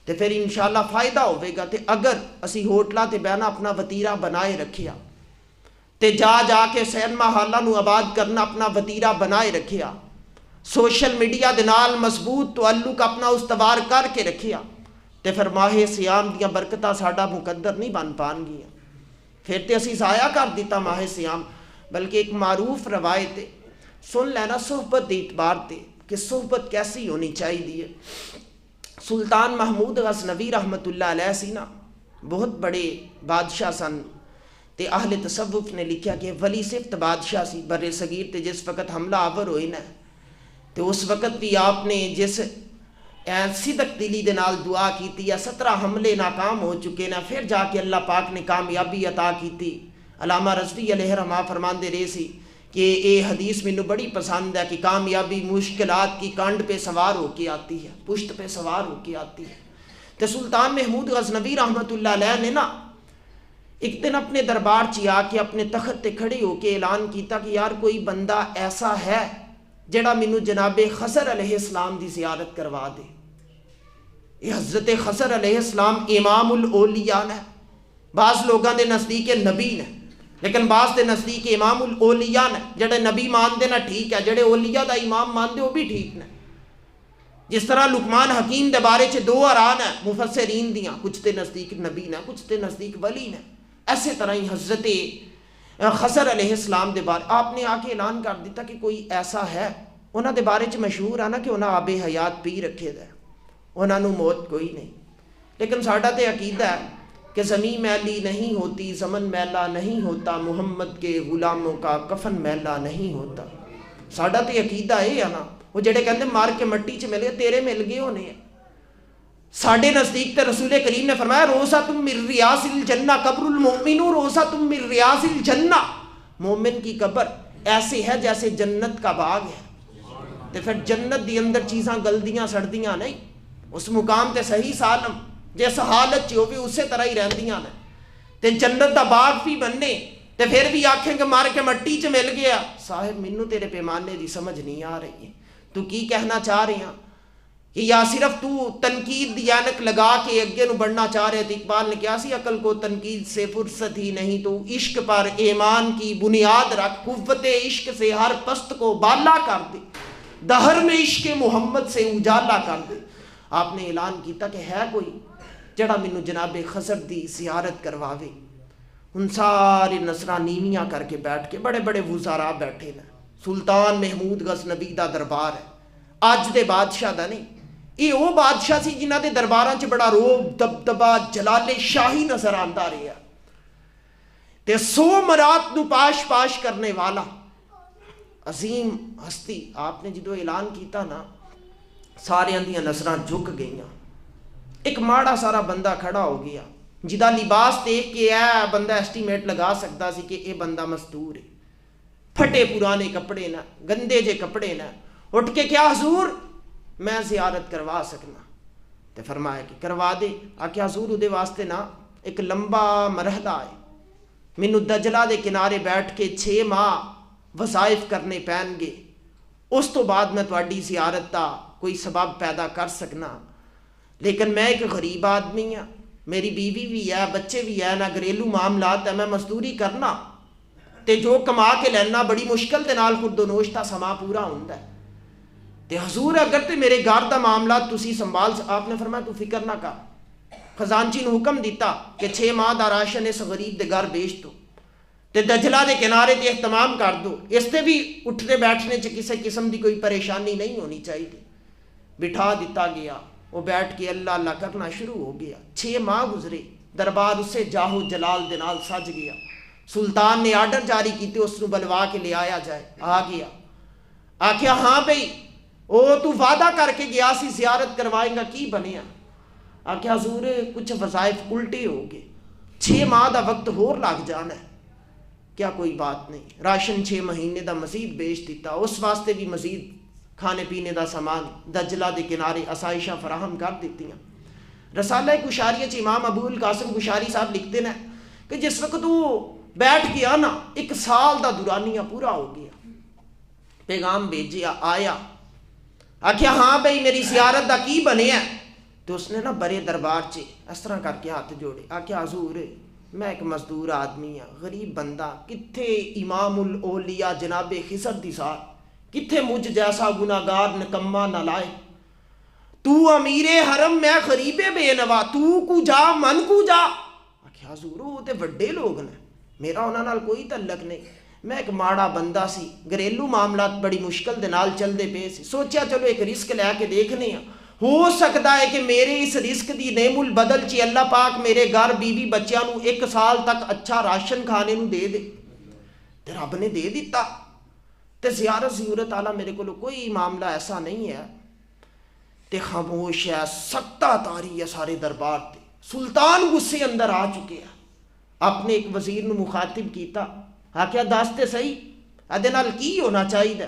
تے پھر انشاءاللہ فائدہ ہوئے گا۔ تے اگر اسی ہوٹلاں تے بہنا اپنا وتیرہ بنائے رکھیا تے جا کے سینما ہالاں نو آباد کرنا اپنا وتیرہ بنائے رکھیا، سوشل میڈیا دے نال مضبوط تعلق اپنا استوار کر کے رکھیا تے پھر ماہ سیام دیاں برکتاں ساڈا مقدر نہیں بن پان گیا، پھر تے اسی ضائع کر دیتا ماہ سیام۔ بلکہ ایک معروف روایت ہے، سن لینا صحبت دے اعتبار تے کہ صحبت کیسی ہونی چاہیے۔ سلطان محمود غزنوی رحمت اللہ علیہ سی نا، بہت بڑے بادشاہ سن، تے اہل تصوف نے لکھا کہ ولی صفت بادشاہ سی بر صغیر تے جس وقت حملہ آور ہوئے نا تے اس وقت بھی آپ نے جس صدق دلی دے نال دعا کیتی یا 17 حملے ناکام ہو چکے نا، پھر جا کے اللہ پاک نے کامیابی عطا کیتی۔ علامہ رضوی علیہ رحمہ فرماندے رہے سی کہ اے حدیث مینوں بڑی پسند ہے کہ کامیابی مشکلات کی کانڈ پہ سوار ہو کے آتی ہے، پشت پہ سوار ہو کے آتی ہے۔ تو سلطان محمود غزنوی رحمت اللہ علیہ نے نا ایک دن اپنے دربار چ آ کے اپنے تخت تے کھڑے ہو کے اعلان کیتا کہ یار کوئی بندہ ایسا ہے جڑا مینوں جناب خضر علیہ السلام دی زیارت کروا دے۔ یہ حضرت خضر علیہ السلام امام الاولیاء نے، بعض لوگاں دے نزدیک نبی نے، لیکن بعض دے نزدیک امام الاولیاء نے۔ جڑے نبی مان دے نا ٹھیک ہے، جڑے اولیاء دا امام مان دے وہ بھی ٹھیک نے۔ جس طرح لقمان حکیم دے بارے چ 2 آران ہیں مفسرین دیاں، کچھ تے نزدیک نبی نے، کچھ تے نزدیک ولی نے، ایسے طرح ہی حضرت خضر علیہ السلام دے بارے آپ نے آ کے اعلان کر دیتا کہ کوئی ایسا ہے، انہاں دے بارے چ مشہور ہے نا کہ انہاں آب حیات پی رکھے دا، انہاں نو موت کوئی نہیں۔ لیکن ساڈا تے عقیدہ ہے کہ زمین میلی نہیں ہوتی، زمن میلا نہیں ہوتا، محمد کے غلاموں کا کفن میلا نہیں ہوتا۔ ساڈا تے عقیدہ یہ ہے نا، وہ جڑے کہندے مار کے مٹی چ مل گئے، تیرے مل گئے ہونے ہیں۔ ساڈے نزدیک تے رسول کریم نے فرمایا روضۃ من ریاض الجنہ قبر المؤمن روضۃ من ریاض الجنہ، مومن کی قبر ایسے ہے جیسے جنت کا باغ ہے۔ تے پھر جنت دی اندر چیزاں گلدیاں سڑدیاں نہیں، اس مقام تے صحیح سالم جس حالت چ ہووے اسی طرح ہی رہندیاں نے۔ تے جنت دا باغ بھی بننے تے پھر بھی آکھیں کہ مار کے مٹی چ مل گیا، صاحب مینوں تیرے پیمانے دی سمجھ نہیں آ رہی ہے، تو کی کہنا چاہ رہے ہیں؟ کہ یا صرف تو تنقید دی اینک لگا کے اگے نو بڑھنا چاہ رہے تھے؟ اقبال نے کیا سی عقل کو تنقید سے فرصت ہی نہیں، تو عشق پر ایمان کی بنیاد رکھ، قوت عشق سے ہر پست کو بالا کر دے، دہر میں عشق محمد سے اجالا کر دے۔ آپ نے اعلان کیتا کہ ہے کوئی جڑا مینوں جناب خضر دی زیارت کرواوے؟ ان سارے نصرانیویاں کر کے بیٹھ کے، بڑے بڑے وزراء بیٹھے نا، سلطان محمود غزنوی دا دربار ہے، اج دے بادشاہ دا نہیں، یہ وہ بادشاہ سی جنہ دے درباراں چ بڑا روب دبدبا جلال شاہی نظر آندا رہا، تے 100 مرات نو پاش پاش کرنے والا عظیم ہستی۔ آپ نے جدو اعلان کیتا نا، سارے اندیاں نظراں جھک گئیاں، ایک ماڑا سارا بندہ کھڑا ہو گیا جدا لباس دیکھ کے اے بندہ ایسٹیمیٹ لگا سکتا سی کہ اے بندہ مزدور ہے، پھٹے پرانے کپڑے نہ، گندے جے کپڑے نہ، اٹھ کے کیا حضور میں زیارت کروا سکنا؟ تے فرمایا کہ کروا دے۔ آکھیا حضور اودے واسطے نا ایک لمبا مرحلہ ہے، مینوں دجلہ دے کنارے بیٹھ کے 6 ماہ وظائف کرنے پین گے، اس تو بعد میں تواڈی زیارت دا کوئی سبب پیدا کر سکنا، لیکن میں ایک غریب آدمی ہاں، میری بیوی بھی ہے، بچے بھی ہے، نہ گھریلو معاملات ہے، میں مزدوری کرنا تے جو کما کے لینا بڑی مشکل دے نال خود و نوش دا سما پورا ہوندا ہے، تے حضور اگر تے میرے گھر دا معاملات تسی سنبھال۔ آپ نے فرمایا تو فکر نہ کر، خزانچی نے حکم دیتا کہ 6 ماہ دا راشن اس غریب دے گھر بیچ دو تے دجلہ دے کنارے تے اہتمام کر دو، اس تے بھی اٹھنے بیٹھنے چ کسی قسم دی کوئی پریشانی نہیں ہونی چاہیے۔ بٹھا دیتا گیا، وہ بیٹھ کے اللہ اللہ کرنا شروع ہو گیا۔ 6 ماہ گزرے، دربار اسے جاہو جلال دے نال سج گیا۔ سلطان نے آرڈر جاری کیتے اس نو بلوا کے لے آیا جائے، آ گیا۔ آکھیا ہاں بھئی او تو وعدہ کر کے گیا سی زیارت کروائیں گا، کی بنیا؟ آکھیا حضور کچھ وظائف الٹے ہو گئے، 6 ماہ دا وقت ہور لگ جانا ہے۔ کیا کوئی بات نہیں، راشن 6 مہینے دا مزید بیچ دیتا، اس واسطے بھی مزید کھانے پینے دا سامان دجلہ دے کنارے آسائشاں فراہم کر دیتیاں۔ رسالہ کشاریہ چ امام ابو القاسم کشاری صاحب لکھتے ہیں کہ جس وقت وہ بیٹھ گیا نا، 1 سال دا دورانیہ پورا ہو گیا، پیغام بھیجیا، آیا، آکھیا ہاں بھئی میری زیارت دا کی بنیا؟ تو اس نے نا بڑے دربار چ اس طرح کر کے ہاتھ جوڑے، آکھیا حضور میں ایک مزدور آدمی ہاں، غریب بندہ، کتھے امام الاولیاء جناب خضر دی ذات، کتھے مجھ جیسا گناہگار نکما نہ لائے، تو امیر حرم میں غریب بے نوا، تو کو جا من کو جا۔ آکھیا حضور وہ تے وڈے لوگ نے، میرا انہاں نال کوئی تعلق نہیں، میں ایک ماڑا بندہ سی، گھریلو معاملات بڑی مشکل دے نال چل دے پے سی، سوچیا چلو ایک رزق لے کے دیکھنے ہیں، ہو سکتا ہے کہ میرے اس رزق دی نعم البدل چی اللہ پاک میرے گھر بیوی بچیاں نو 1 سال تک اچھا راشن کھانے نو دے دے۔ تے رب نے دے دیتا، تے زیارت والا میرے کو کوئی معاملہ ایسا نہیں ہے، تے خاموش ہے، سکتہ تاری ہے سارے دربار تے۔ سلطان غصے اندر آ چکے ہیں، اپنے ایک وزیر نو مخاطب کیتا، آکھیا دس تے صحیح ادے نال کی ہونا چاہیے؟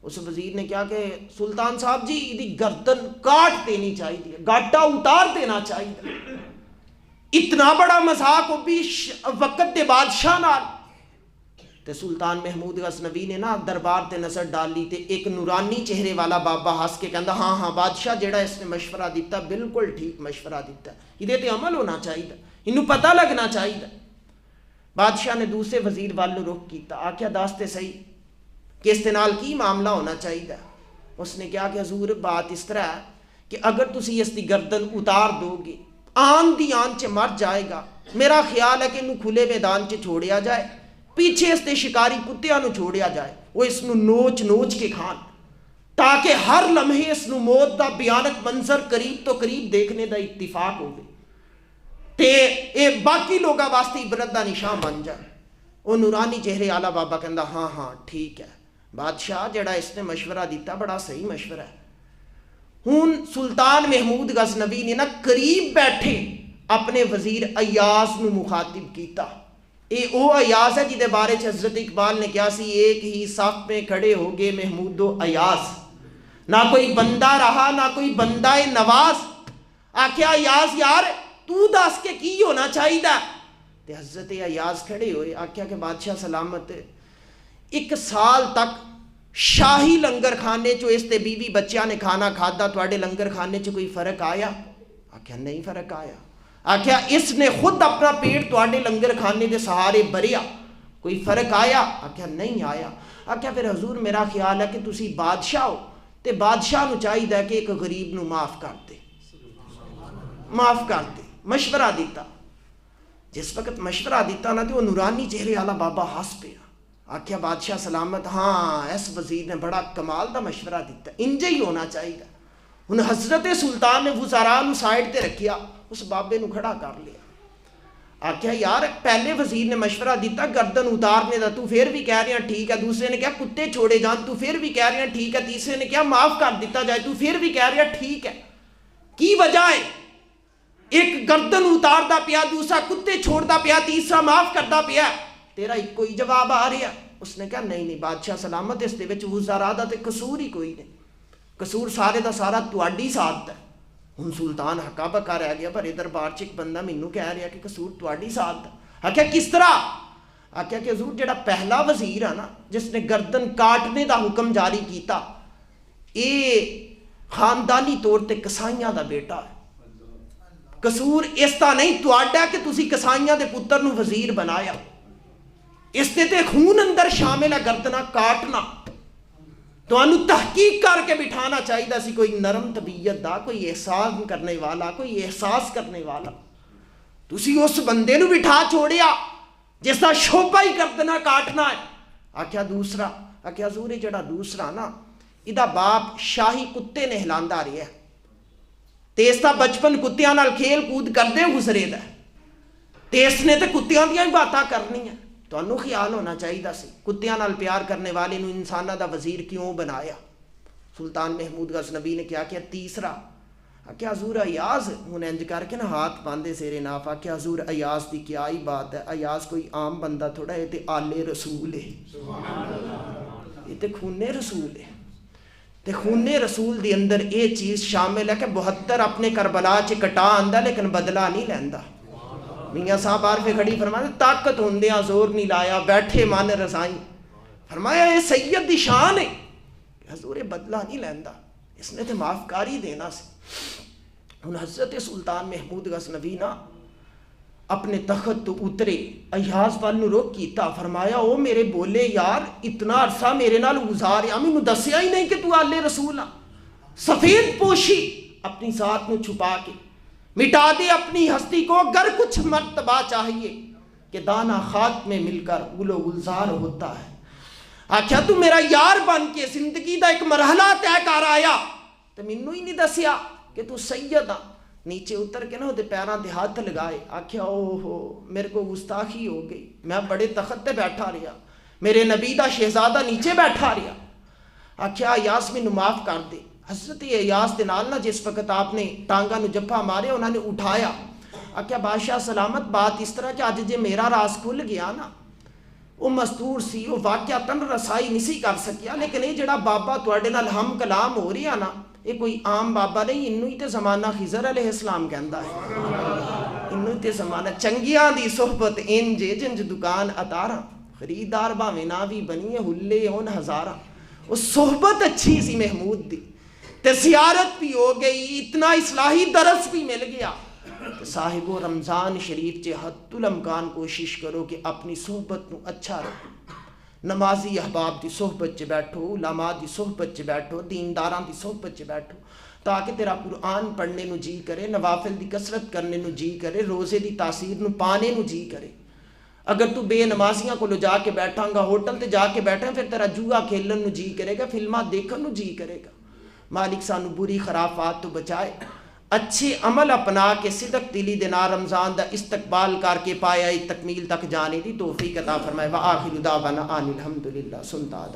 اس وزیر نے کیا کہ سلطان صاحب جی دی گردن کاٹ دینی چاہیے، گاٹا اتار دینا چاہیے۔ اتنا بڑا مذاق وہ بھی وقت دے بادشاہ نال۔ تے سلطان محمود غزنوی نے نا دربار تے نظر ڈالی تے ایک نورانی چہرے والا بابا ہس کے کہندا ہاں ہاں بادشاہ جیڑا اس نے مشورہ دیتا بالکل ٹھیک مشورہ دیتا ہے، یہ تے عمل ہونا چاہیے، انہوں پتہ لگنا چاہیے۔ بادشاہ نے دوسرے وزیر والو رخ کیتا، آکھیا داستے صحیح کہ اس نال کی معاملہ ہونا چاہیے؟ اس نے کہا کہ حضور بات اس طرح ہے کہ اگر تسی اس دی گردن اتار دو گے، آن دی آن چ مر جائے گا، میرا خیال ہے کہ انہوں کھلے میدان چ چھوڑیا جائے، پیچھے اس دے شکاری کتیاں نو چھوڑیا جائے، وہ اس نو نوچ نوچ کے کھان، تاکہ ہر لمحے اس نو موت دا بیانک منظر قریب تو قریب دیکھنے دا اتفاق ہوگی تے اے باقی لوگاں واسطے عبرت دا نشان بن جائے۔ وہ نورانی چہرے والا بابا کہندا ہاں ہاں ٹھیک ہے، بادشاہ جڑا اس نے مشورہ دیتا بڑا صحیح مشورہ ہے۔ ہن سلطان محمود غزنوی نے نا قریب بیٹھے اپنے وزیر ایاز نو مخاطب کیتا، اے او ایاز ہے جدے بارے چ حضرت اقبال نے کیا سی، ایک ہی صف میں کھڑے ہو گئے محمود و ایاز، نہ کوئی بندہ رہا نہ کوئی بندہ نواز۔ آکھیا ایاز یار تو دس کے کی ہونا چاہیے؟ تے حضرت ایاز کھڑے ہوئے، آکھیا کہ بادشاہ سلامت 1 سال تک شاہی لنگر کھانے چو اس تے بیوی بچیاں نے کھانا کھادا، تواڈے لنگر کھانے چ کوئی فرق آیا؟ آکھیا نہیں فرق آیا۔ آکھیا اس نے خود اپنا پیٹ تواڈے لنگر کھانے دے سہارے بھریا، کوئی فرق آیا؟ آکھیا نہیں آیا۔ آکھیا پھر حضور میرا خیال ہے کہ تسی بادشاہ ہو تے بادشاہ نو چاہیے کہ ایک غریب نو معاف کر دے، معاف کر دے۔ مشورہ دیتا، جس وقت مشورہ دیتا نا تو وہ نورانی چہرے والا بابا ہس پیا۔ آکھیا بادشاہ سلامت، ہاں اس وزیر نے بڑا کمال دا مشورہ دیتا، انجے ہی ہونا چاہیے۔ ہن حضرت سلطان نے وزراء نو سائڈ تے رکھیا، اس بابے نو کھڑا کر لیا۔ آکھیا یار پہلے وزیر نے مشورہ دیتا گردن اتارنے دا، تو پھر بھی کہہ رہے ہیں ٹھیک ہے، دوسرے نے کہا کتے چھوڑے جان، تو پھر بھی کہہ رہے ہیں ٹھیک ہے، تیسرے نے کہا معاف کر دیتا جائے، تو پھر بھی کہہ رہے ہیں ٹھیک ہے۔ کی وجہ ہے؟ ایک گردن اتاردا پیا، دوسرا کتے چھوڑدا پیا، تیسرا معاف کردا پیا، تیرا ایک کوئی جواب آ رہا؟ اس نے کہا نہیں بادشاہ سلامت، اس دے وچ وزراء دا تے قصور ہی کوئی نہیں، قصور سارے دا سارا تواڈی ساتھ ہے۔ ہن سلطان ہکا بکا رہ گیا، پر ادھر بار چ ایک بندہ مینوں کہہ رہا کہ قصور تواڈی ساتھ ہے۔ آکھیا کس طرح؟ آکھیا کہ حضور جڑا پہلا وزیر ہے نا جس نے گردن کاٹنے دا حکم جاری کیتا، اے خاندانی طور تے کسائیاں دا بیٹا ہے، قصور اس دا نہیں تواڈا کہ تسی کسائیاں دے پتر نو وزیر بنایا، اس تے خون اندر شامل ہے گردنا کاٹنا۔ تو انو تحقیق کر کے بٹھانا چاہیے سی، کوئی نرم طبیعت دا، کوئی احساس کرنے والا، کوئی احساس کرنے والا۔ تسی اس بندے نو بٹھا چھوڑیا جس دا شوبہ ہی گردنا کاٹنا ہے۔ آکھیا دوسرا؟ آکھیا حضور جڑا دوسرا نا ادا باپ شاہی کتے نے ہلاندا رہیا ہے تے اس دا بچپن کتیاں نال کھیل کود کردے گزرے دا تے اس نے تے کتیاں دیاں ہی باتاں کرنی ہیں۔ تو انو خیال ہونا چاہیے سی کتیاں نال پیار کرنے والے نو انسانہ دا وزیر کیوں بنایا؟ سلطان محمود غزنوی نے کیا کیا؟ تیسرا آکھیا حضور ایاز، ہن انج کر کے نا ہاتھ باندھے سیرے ناف، آکھیا حضور ایاز دی کیا ہی بات ہے، ایاز کوئی عام بندہ تھوڑا ہے، تے آلے رسول ہے، یہ تے خونے رسول ہے، تے خونے رسول دی اندر یہ چیز شامل ہے کہ 72 اپنے کربلا چ کٹا آندا لیکن بدلہ نہیں لیندا۔ میاں صاحب عارف کھڑی فرمایا طاقت ہوندیاں زور نہیں لایا، بیٹھے من رسائی، فرمایا یہ سید دی شان ہے کہ حضور بدلہ نہیں لیندا، اس نے تے معاف کاری دینا سی۔ ہن حضرت سلطان محمود غزنوی نا اپنے تخت تو اترے، ایاز وال نو رخ کیتا، فرمایا او میرے بولے یار اتنا عرصہ میرے نال گزاریا، مینوں دسیا ہی نہیں کہ تو آلے رسول ہاں، سفید پوشی اپنی ذات نو چھپا کے، مٹا دے اپنی ہستی کو، اگر کچھ مرتبہ چاہیے کہ دانا خاک میں مل کر گل و گلزار ہوتا ہے۔ آکھیا تو میرا یار بن کے زندگی دا ایک مرحلہ طے کر آیا تو مینوں ہی نہیں دسیا کہ تو سید ہاں۔ نیچے اتر کے نا وہ پیراں تے ہاتھ لگائے، آکھیا او ہو میرے کو گستاخی ہو گئی، میں بڑے تخت تے بیٹھا رہا، میرے نبی دا شہزادہ نیچے بیٹھا رہا۔ آکھیا ایاز مینوں معاف کر دے۔ حضرت ایاز دے نال نا جس وقت آپ نے ٹانگا نو جپا مارے انہوں نے اٹھایا، آکھیا بادشاہ سلامت بات اس طرح کہ اج جے میرا راز کھل گیا نا، وہ مستور سی، وہ واقعتاً رسائی نہیں سی کر سکیا، لیکن یہ جڑا بابا تواڈے نال ہم کلام ہو رہا نا یہ کوئی عام بابا نہیں، انہوں ہی تے زمانہ خضر علیہ السلام کہندا ہے، انہوں ہی تے زمانہ چنگیاں دی صحبت انج جنج دکان اتارا، خریدار باویں نہ بھی بنیے ہلے اون ہزاراں۔ وہ صحبت اچھی سی محمود دی تے زیارت بھی ہو گئی، اتنا اصلاحی درس بھی مل گیا۔ صاحب رمضان شریف چے حد الامکان کوشش کرو کہ اپنی صحبت نو اچھا رکھو، نمازی احباب دی صحبت چ بیٹھو، علماء دی صحبت چ بیٹھو، دینداراں دی صحبت چ بیٹھو، تاکہ تیرا قرآن پڑھنے نو جی کرے، نوافل دی کثرت کرنے نو جی کرے، روزے دی تاثیر نو پانے نو جی کرے۔ اگر تو بے نمازیاں کو جا کے بیٹھاں گا، ہوٹل تے جا کے بیٹھاں، پھر تیرا جوا کھیلن نو جی کرے گا، فلماں دیکھن نو جی کرے گا۔ مالک سانو بری خرافات تو بچائے، اچھے عمل اپنا کے صدق دلی دے نال رمضان دا استقبال کر کے پایا تکمیل تک جانے دی توفیق عطا فرمائے۔ وآخر دعوانا ان الحمدللہ۔ سنتا